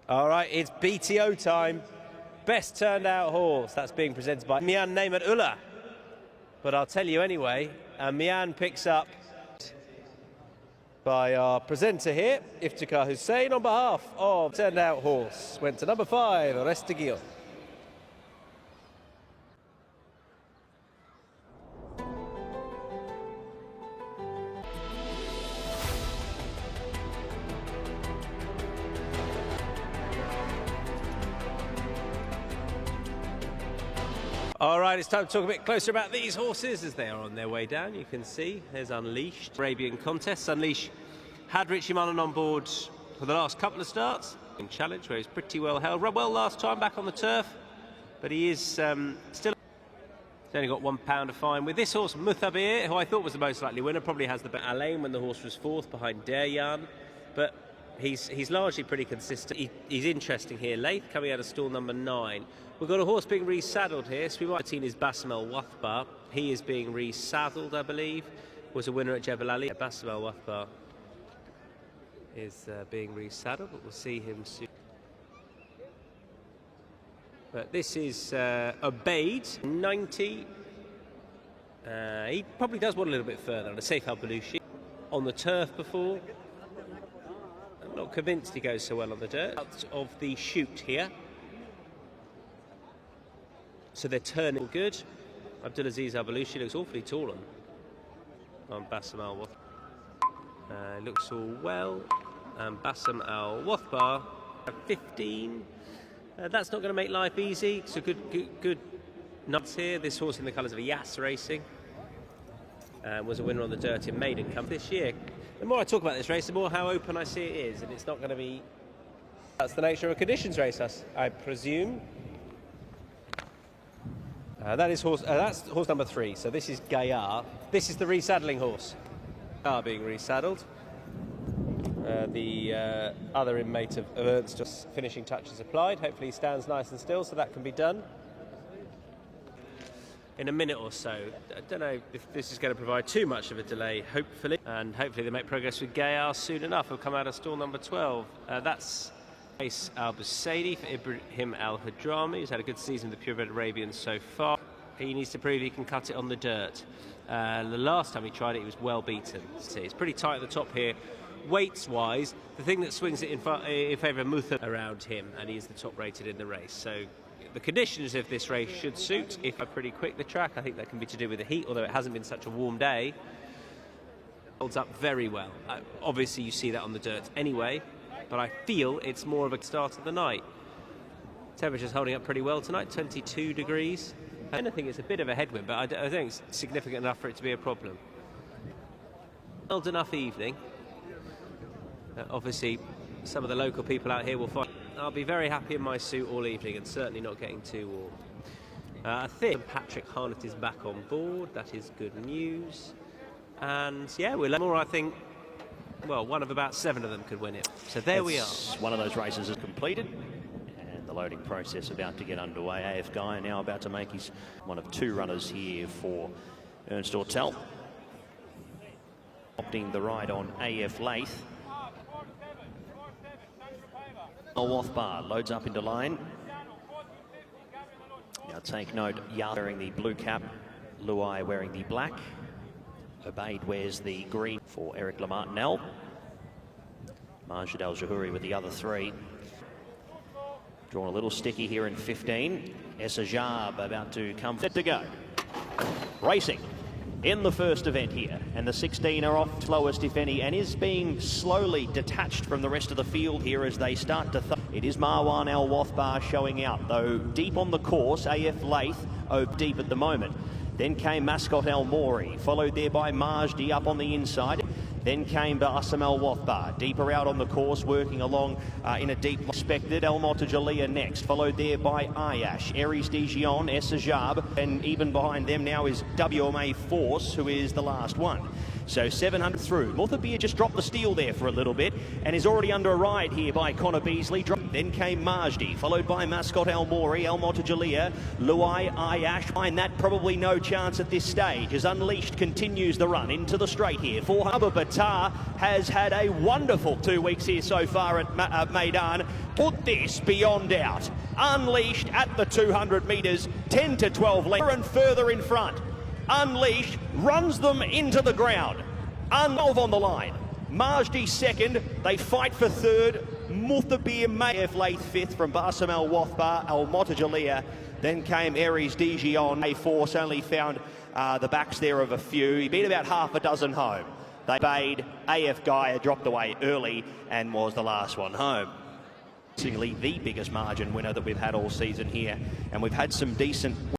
All right, it's BTO time. Best turned out horse. That's being presented by Mian Neymat Ullah. But I'll tell you anyway, Mian picks up by our presenter here, Iftikhar Hussain, on behalf of turned out horse. Went to number 5, Restigil. All right, it's time to talk a bit closer about these horses as they are on their way down. You can see there's Unleashed, Arabian Contest. Unleashed had Richie Mullen on board for the last couple of starts in Challenge, where he's pretty well held. Run well last time back on the turf, but he is still... He's only got £1 a fine. With this horse, Muthabir, who I thought was the most likely winner, probably has the better Alain when the horse was 4th behind Deryan, but he's largely pretty consistent. He's interesting here. Lath coming out of stall number 9. We've got a horse being resaddled here. So we might have seen his Bassem El Wathbar. He is being resaddled, I believe. Was a winner at Jebel Ali. Bassem El Wathbar is being resaddled, but we'll see him soon. But this is Obeid, 90. He probably does want a little bit further on a Safe Al Belushi. On the turf before. I'm not convinced he goes so well on the dirt. Out of the chute here. So they're turning good. Abdulaziz Al-Balushi looks awfully tall on Bassem Al Wathbar. Looks all well. And Bassem Al Wathbar, 15. That's not going to make life easy. So good nuts here. This horse in the colours of Yas Racing was a winner on the dirt in Maiden Cup this year. The more I talk about this race, the more how open I see it is, and it's not going to be... That's the nature of a conditions race, I presume. That's horse number 3, so this is Gaillard. This is the resaddling horse. Gaillard being resaddled. The other inmate of Ernst, just finishing touches applied. Hopefully he stands nice and still, so that can be done in a minute or so. I don't know if this is going to provide too much of a delay, hopefully. And hopefully they make progress with Gaillard soon enough. He'll come out of stall number 12. That's Ace Al-Busaidi for Ibrahim Al-Hadrami, who's had a good season with the Purebred Arabians so far. He needs to prove he can cut it on the dirt. The last time he tried it, he was well beaten. See, it's pretty tight at the top here. Weights-wise, the thing that swings it in favour of Mutha around him, and he is the top rated in the race. So the conditions of this race should suit. If I'm pretty quick, the track, I think that can be to do with the heat, although it hasn't been such a warm day. Holds up very well. Obviously, you see that on the dirt anyway. But I feel it's more of a start of the night. Temperature's holding up pretty well tonight, 22 degrees. I think it's a bit of a headwind, but I think it's significant enough for it to be a problem. Well enough evening. Obviously, some of the local people out here will find I'll be very happy in my suit all evening and certainly not getting too warm. I think Patrick Harnett is back on board. That is good news. And yeah, we'll learn more, I think. Well, one of about 7 of them could win it. So there we are. One of those races is completed. And the loading process about to get underway. AF Guy now about to make his one of 2 runners here for Ernst Ortel. Opting the ride on AF Lath. Wathbar loads up into line. Now take note, Yar wearing the blue cap, Luai wearing the black. Obeid wears the green for Eric Lamartinel. Majid Al-Jahuri with the other 3. Drawn a little sticky here in 15. Essajab about to come set to go. Racing in the first event here. And the 16 are off slowest, if any, and is being slowly detached from the rest of the field here as they start to... It is Marwan Al Wathbar showing out, though deep on the course. AF Lath, deep at the moment. Then came Mascot El Mori, followed there by Majdi up on the inside. Then came Bassem El Wathbar, deeper out on the course, working along in a deep expected. El Motajalia next, followed there by Ayash, Aries Dijon, Essajab, and even behind them now is WMA Force, who is the last one. So 700 through. Muthabir just dropped the steal there for a little bit and is already under a ride here by Connor Beasley. Then came Majdi, followed by Mascot El Mori, El Motajalia, Luai Ayash. Find that probably no chance at this stage as Unleashed continues the run into the straight here. 400 Batar has had a wonderful 2 weeks here so far at Maidan. Put this beyond doubt. Unleashed at the 200 metres, 10 to 12 lengths and further in front. Unleashed runs them into the ground. 12 on the line. Majdi second. They fight for third. Muthabir Mayef late fifth from Bassam El Wathbar, El Motajalia. Then came Aries Dijon. A Force only found the backs there of a few. He beat about half a dozen home. They bade AF Gaia dropped away early and was the last one home. The biggest margin winner that we've had all season here, and we've had some decent